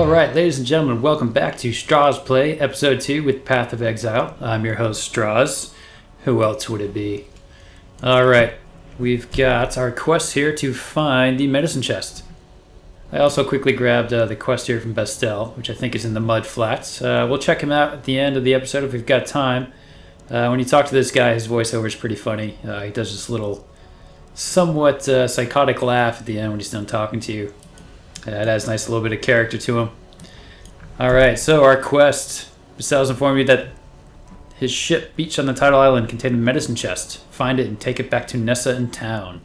Alright, ladies and gentlemen, welcome back to Strahz Play, Episode 2 with Path of Exile. I'm your host, Strahz. Who else would it be? Alright, we've got our quest here to find the medicine chest. I also quickly grabbed the quest here from Bestel, which I think is in the Mud Flats. We'll check him out at the end of the episode if we've got time. When you talk to this guy, his voiceover is pretty funny. He does this little, somewhat psychotic laugh at the end when he's done talking to you. It adds a nice little bit of character to him. Alright, so our quest. Bestel's informed me that his ship beached on the Tidal Island contained a medicine chest. Find it and take it back to Nessa in town.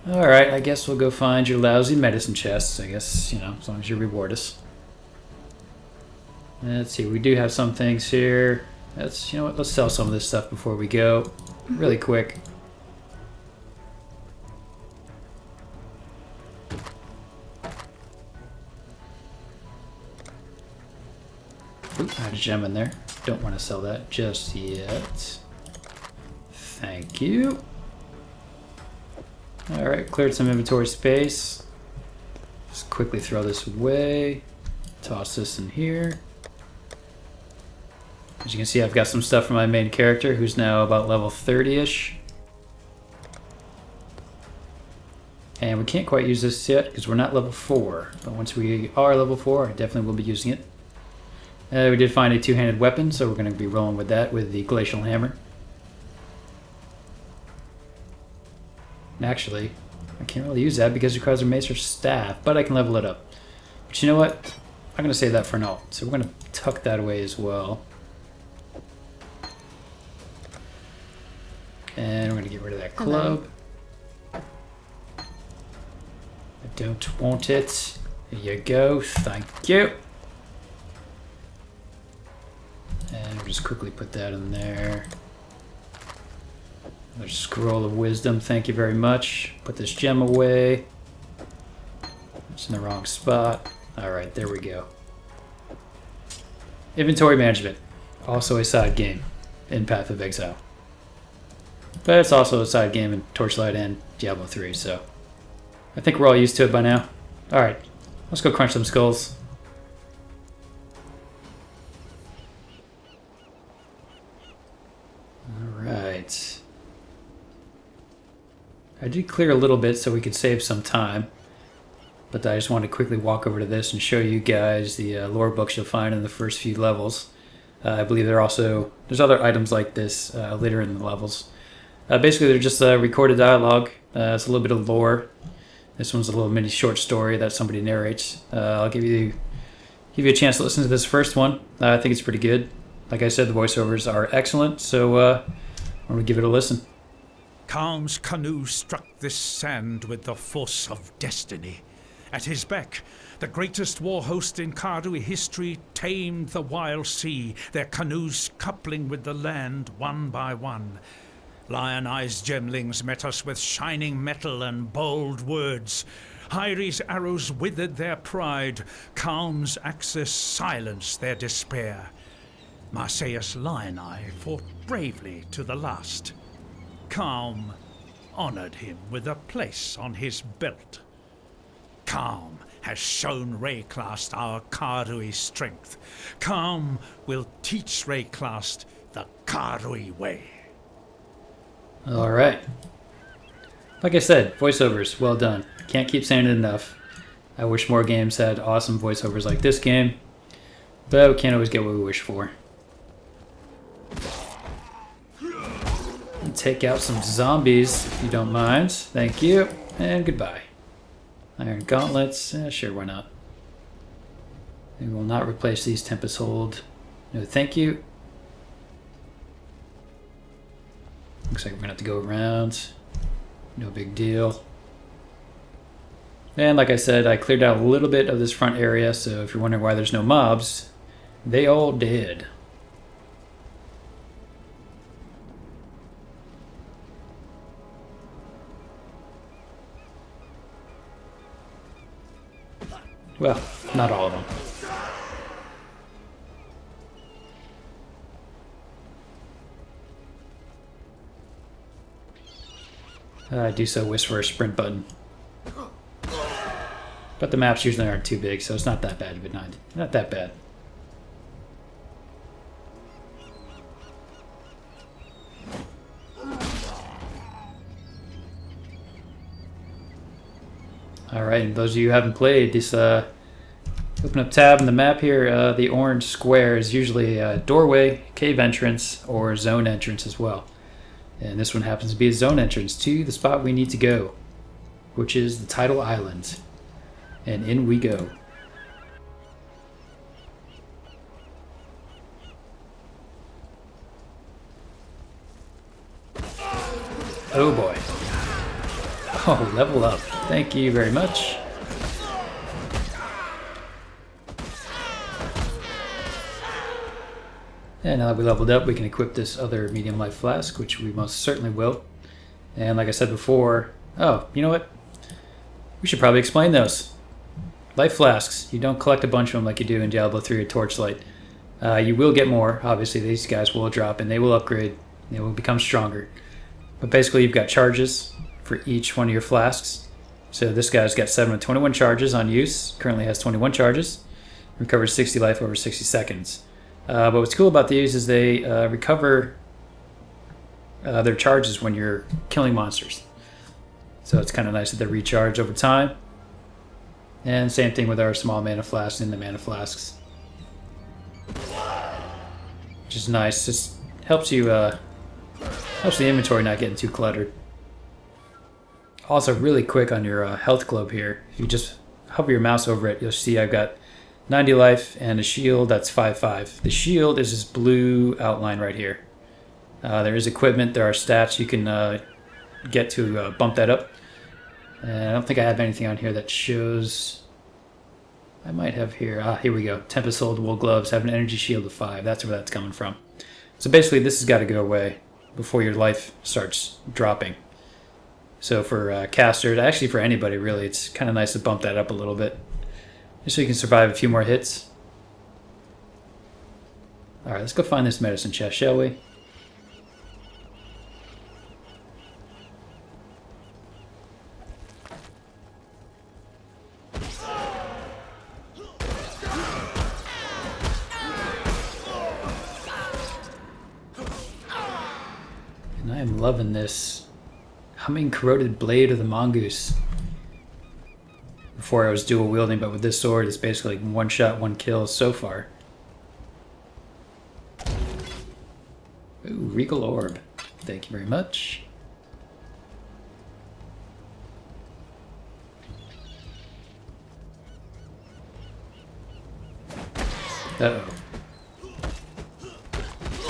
Alright, I guess we'll go find your lousy medicine chests. I guess, you know, as long as you reward us. Let's see, we do have some things here. Let's, you know what, let's sell some of this stuff before we go. Really quick. Oop, I had a gem in there. Don't want to sell that just yet. Thank you. Alright, cleared some inventory space. Just quickly throw this away. Toss this in here. As you can see, I've got some stuff for my main character, who's now about level 30-ish. And we can't quite use this yet, because we're not level 4. But once we are level 4, I definitely will be using it. We did find a two-handed weapon, so we're going to be rolling with that with the glacial hammer. Actually, I can't really use that because it requires a mace or staff, but I can level it up. But you know what? I'm going to save that for now. So we're going to tuck that away as well. And we're going to get rid of that club. I don't want it. Here you go. Thank you. And we'll just quickly put that in there. Another scroll of wisdom, thank you very much. Put this gem away. It's in the wrong spot. Alright, there we go. Inventory management. Also a side game in Path of Exile. But it's also a side game in Torchlight and Diablo 3, so I think we're all used to it by now. Alright, let's go crunch some skulls. Alright. I did clear a little bit so we could save some time. But I just wanted to quickly walk over to this and show you guys the lore books you'll find in the first few levels. I believe there's other items like this later in the levels. Basically, they're just recorded dialogue. It's a little bit of lore. This one's a little mini short story that somebody narrates. I'll give you a chance to listen to this first one. I think it's pretty good. Like I said, the voiceovers are excellent, so I'm going to give it a listen. Kalm's canoe struck this sand with the force of destiny. At his beck, the greatest war host in Karui history tamed the wild sea, their canoes coupling with the land one by one. Lion-eyed gemlings met us with shining metal and bold words. Hyri's arrows withered their pride. Kalm's axes silenced their despair. Marseilles Lion-Eye fought bravely to the last. Kalm honored him with a place on his belt. Kalm has shown Rayclast our Karui strength. Kalm will teach Rayclast the Karui way. Alright. Like I said, voiceovers, well done. Can't keep saying it enough. I wish more games had awesome voiceovers like this game, but we can't always get what we wish for. Take out some zombies, if you don't mind. Thank you, and goodbye. Iron gauntlets, sure, why not? We will not replace these Tempest Hold. No, thank you. Looks like we're gonna have to go around. No big deal. And like I said, I cleared out a little bit of this front area, so if you're wondering why there's no mobs, they all did. Well, not all of them. I do so wish for a sprint button. But the maps usually aren't too big, so it's not that bad of a night. Not that bad. Alright, and those of you who haven't played, just open up tab in the map here. The orange square is usually a doorway, cave entrance, or zone entrance as well. And this one happens to be a zone entrance to the spot we need to go, which is the Tidal Island. And in we go. Oh boy. Oh, level up. Thank you very much. And now that we leveled up, we can equip this other medium life flask, which we most certainly will. And like I said before, oh, you know what? We should probably explain those. Life flasks, you don't collect a bunch of them like you do in Diablo 3 or Torchlight. You will get more. Obviously, these guys will drop and they will upgrade. They will become stronger. But basically, you've got charges for each one of your flasks. So this guy's got 7 of 21 charges on use. Currently has 21 charges. Recovers 60 life over 60 seconds. But what's cool about these is they recover their charges when you're killing monsters. So it's kind of nice that they recharge over time. And same thing with our small mana flasks and the mana flasks. Which is nice. Just helps you, helps the inventory not getting too cluttered. Also, really quick on your health globe here, if you just hover your mouse over it, you'll see I've got 90 life and a shield that's 5/5. The shield is this blue outline right here. There is equipment, there are stats you can get to bump that up. And I don't think I have anything on here that shows... I might have here. Ah, here we go. Tempest Souled Wool Gloves have an energy shield of 5. That's where that's coming from. So basically, this has got to go away before your life starts dropping. So for casters, actually for anybody really, it's kind of nice to bump that up a little bit. Just so you can survive a few more hits. Alright, let's go find this medicine chest, shall we? And I am loving this Humming Corroded Blade of the Mongoose. Before I was dual wielding, but with this sword it's basically one shot, one kill so far. Ooh, Regal Orb. Thank you very much. Uh-oh.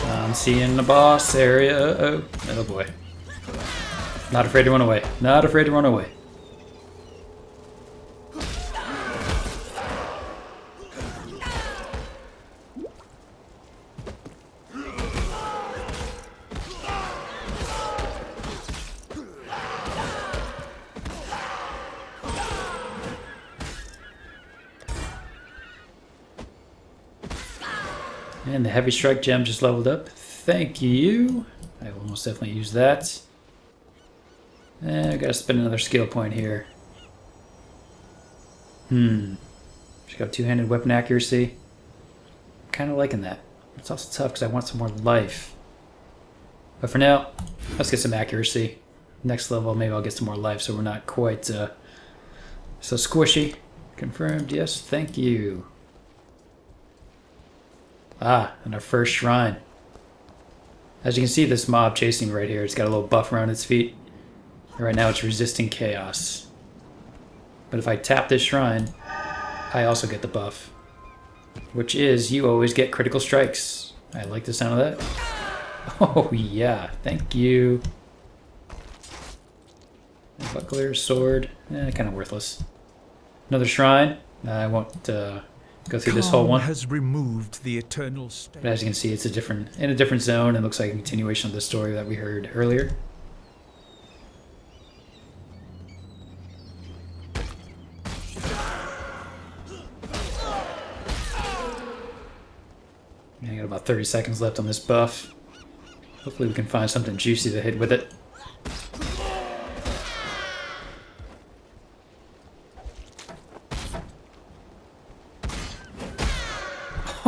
I'm seeing the boss area. Uh-oh. Oh boy. Not afraid to run away. Not afraid to run away. And the Heavy Strike gem just leveled up. Thank you. I will most definitely use that. And I gotta spend another skill point here. She's got two-handed weapon accuracy. I'm kind of liking that. It's also tough because I want some more life. But for now, let's get some accuracy. Next level, maybe I'll get some more life so we're not quite so squishy. Confirmed, yes, thank you. Ah, and our first shrine. As you can see, this mob chasing right here, it's got a little buff around its feet. Right now it's resisting chaos. But if I tap this shrine, I also get the buff. Which is, you always get critical strikes. I like the sound of that. Oh yeah, thank you. Buckler, sword, kind of worthless. Another shrine. I won't go through this whole one. Has removed the eternal state. But as you can see, it's in a different zone. It looks like a continuation of the story that we heard earlier. I got about 30 seconds left on this buff. Hopefully we can find something juicy to hit with it.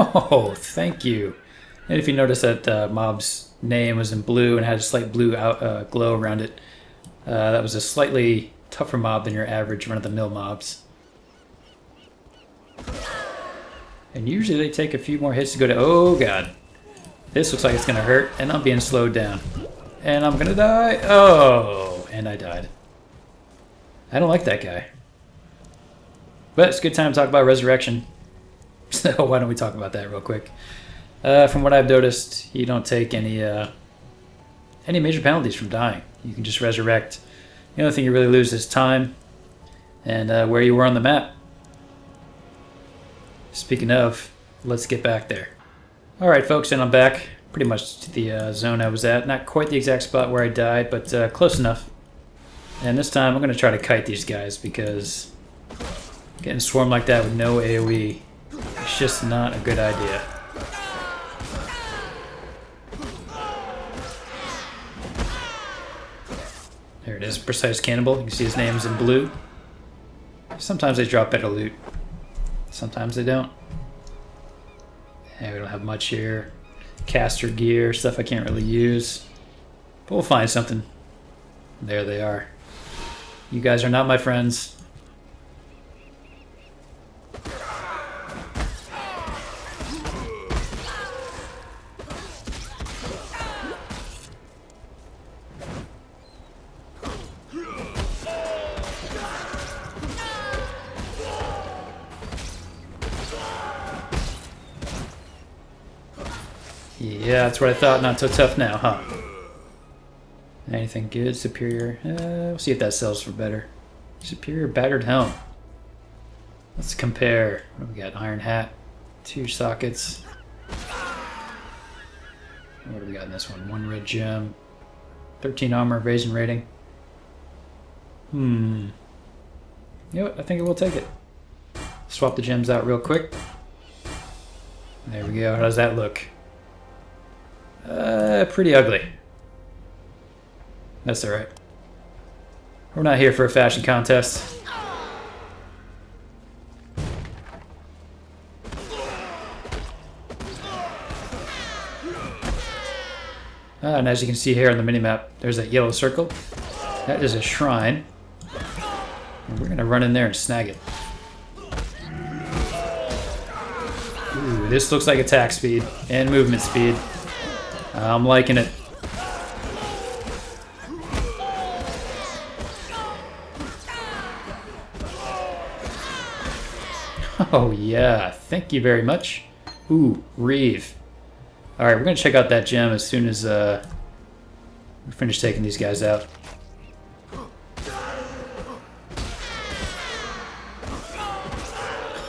Oh, thank you. And if you notice that mob's name was in blue and had a slight blue glow around it, that was a slightly tougher mob than your average run-of-the-mill mobs. And usually they take a few more hits to go to... Oh, God. This looks like it's going to hurt, and I'm being slowed down. And I'm going to die. Oh, and I died. I don't like that guy. But it's a good time to talk about Resurrection. So why don't we talk about that real quick? From what I've noticed, you don't take any major penalties from dying. You can just resurrect. The only thing you really lose is time and where you were on the map. Speaking of, let's get back there. Alright folks, and I'm back. Pretty much to the zone I was at. Not quite the exact spot where I died, but close enough. And this time I'm going to try to kite these guys because getting swarmed like that with no AoE is just not a good idea. There it is, Precise Cannibal. You can see his name's in blue. Sometimes they drop better loot. Sometimes they don't. And we don't have much here. Caster gear, stuff I can't really use. But we'll find something. There they are. You guys are not my friends. Yeah, that's what I thought. Not so tough now, huh? Anything good? Superior? We'll see if that sells for better. Superior battered helm. Let's compare. What do we got? Iron hat. 2 sockets. What do we got in this one? 1 red gem. 13 armor, evasion rating. You know what? I think we'll take it. Swap the gems out real quick. There we go. How does that look? Pretty ugly. That's alright. We're not here for a fashion contest. And as you can see here on the minimap, there's that yellow circle. That is a shrine. And we're going to run in there and snag it. Ooh, this looks like attack speed and movement speed. I'm liking it. Oh yeah, thank you very much. Ooh, Reeve. Alright, we're going to check out that gem as soon as we finish taking these guys out.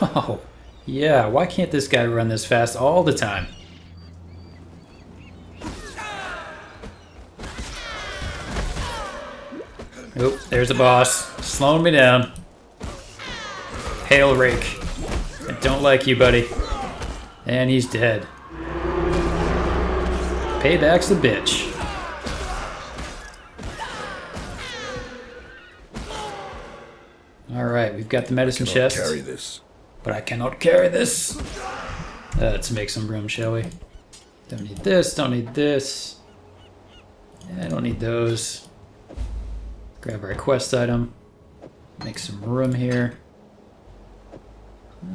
Oh, yeah, why can't this guy run this fast all the time? Oop, there's the boss. Slowing me down. Hail Rake. I don't like you, buddy. And he's dead. Payback's a bitch. Alright, we've got the medicine chest. Carry this. But I cannot carry this. Let's make some room, shall we? Don't need this, don't need this. I don't need those. Grab our quest item. Make some room here.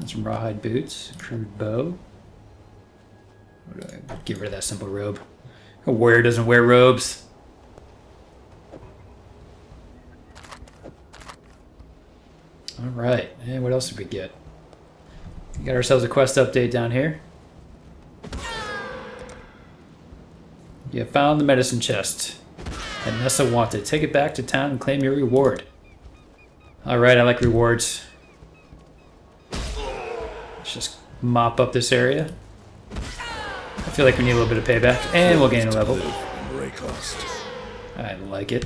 Some rawhide boots, a crude bow. Get rid of that simple robe. A warrior doesn't wear robes. Alright, and what else did we get? We got ourselves a quest update down here. You found the medicine chest. And Nessa wanted. Take it back to town and claim your reward. Alright, I like rewards. Let's just mop up this area. I feel like we need a little bit of payback. And we'll gain a level. I like it.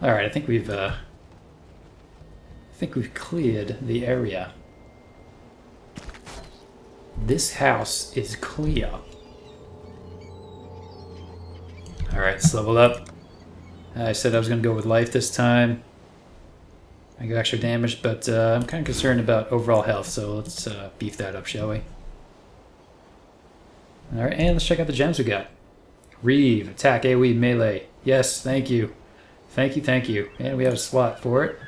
Alright, I think we've cleared the area. This house is clear. Alright, let's level up. I said I was going to go with life this time. I got extra damage, but I'm kind of concerned about overall health, so let's beef that up, shall we? Alright, and let's check out the gems we got. Reeve, attack, AoE, melee. Yes, thank you. Thank you, thank you. And we have a slot for it.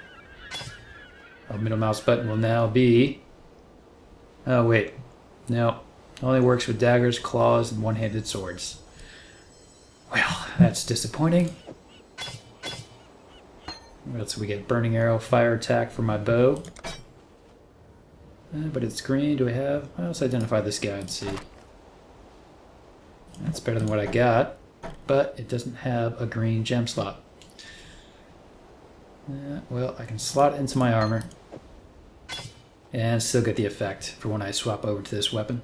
Our middle mouse button will now be... Oh, wait. No. Only works with daggers, claws, and one-handed swords. Well, that's disappointing. What else do we get? Burning arrow, fire attack for my bow. But it's green. Do we have... Let's identify this guy and see. That's better than what I got. But it doesn't have a green gem slot. Well, I can slot it into my armor. And still get the effect for when I swap over to this weapon.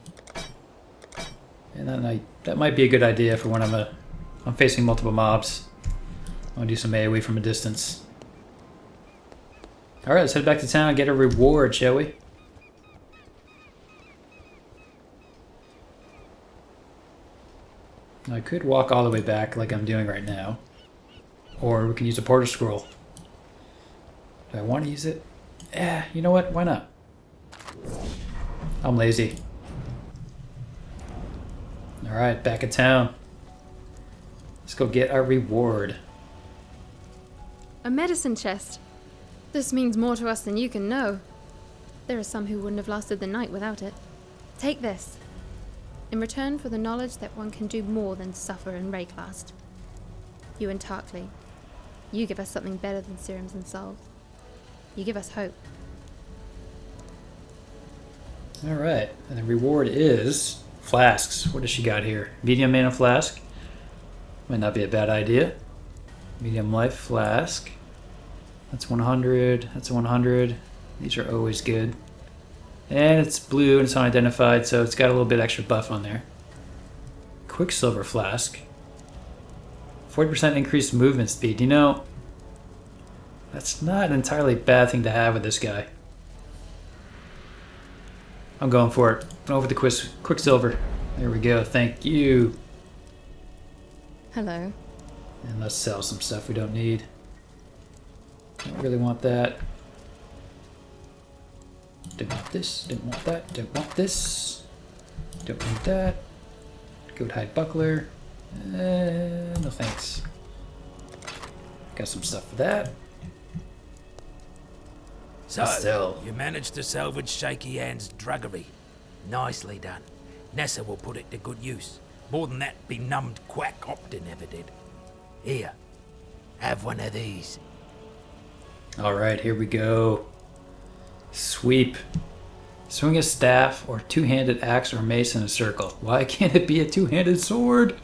And then that might be a good idea for when I'm facing multiple mobs. I want to do some AoE from a distance. Alright, let's head back to town and get a reward, shall we? I could walk all the way back like I'm doing right now. Or we can use a portal scroll. Do I want to use it? You know what? Why not? I'm lazy. Alright, back in town. Let's go get our reward. A medicine chest. This means more to us than you can know. There are some who wouldn't have lasted the night without it. Take this. In return for the knowledge that one can do more than suffer and raycast. You and Tarkley, you give us something better than serums and salve. You give us hope. Alright, and the reward is flasks. What does she got here? Medium mana flask. Might not be a bad idea. Medium life flask. That's 100. That's 100. These are always good. And it's blue and it's unidentified, so it's got a little bit extra buff on there. Quicksilver flask. 40% increased movement speed. You know, that's not an entirely bad thing to have with this guy. I'm going for it. Going over the Quicksilver. There we go. Thank you. Hello. And let's sell some stuff we don't need. Don't really want that. Don't want this. Don't want that. Don't want this. Don't want that. Goat hide buckler. No thanks. Got some stuff for that. So, you managed to salvage Shaky Hand's druggery. Nicely done. Nessa will put it to good use. More than that benumbed quack Optin ever did. Here, have one of these. Alright, here we go. Sweep. Swing a staff or two-handed axe or mace in a circle. Why can't it be a two-handed sword?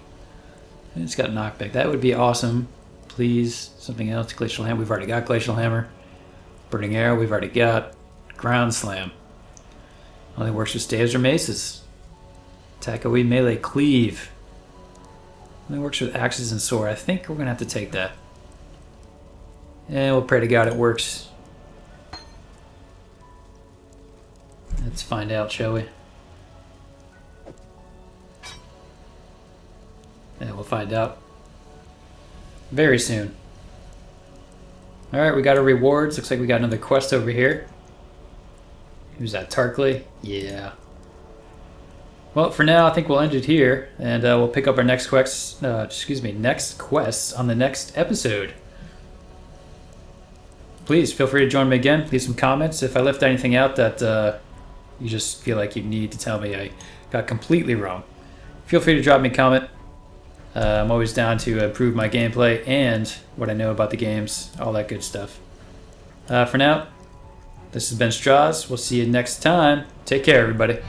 It's got knockback. That would be awesome. Please, something else. Glacial Hammer. We've already got Glacial Hammer. Burning Arrow. We've already got. Ground Slam. Only works with staves or maces. Attack AoE melee. Cleave. Only works with axes and sword. I think we're going to have to take that. And we'll pray to God it works. Let's find out, shall we? And we'll find out very soon. Alright, we got our rewards. Looks like we got another quest over here. Who's that, Tarkley? Yeah. Well, for now, I think we'll end it here, and we'll pick up our next quests. Next quests on the next episode. Please feel free to join me again. Leave some comments if I left anything out that you just feel like you need to tell me I got completely wrong. Feel free to drop me a comment. I'm always down to improve my gameplay and what I know about the games, all that good stuff. For now, this has been Strahz. We'll see you next time. Take care, everybody.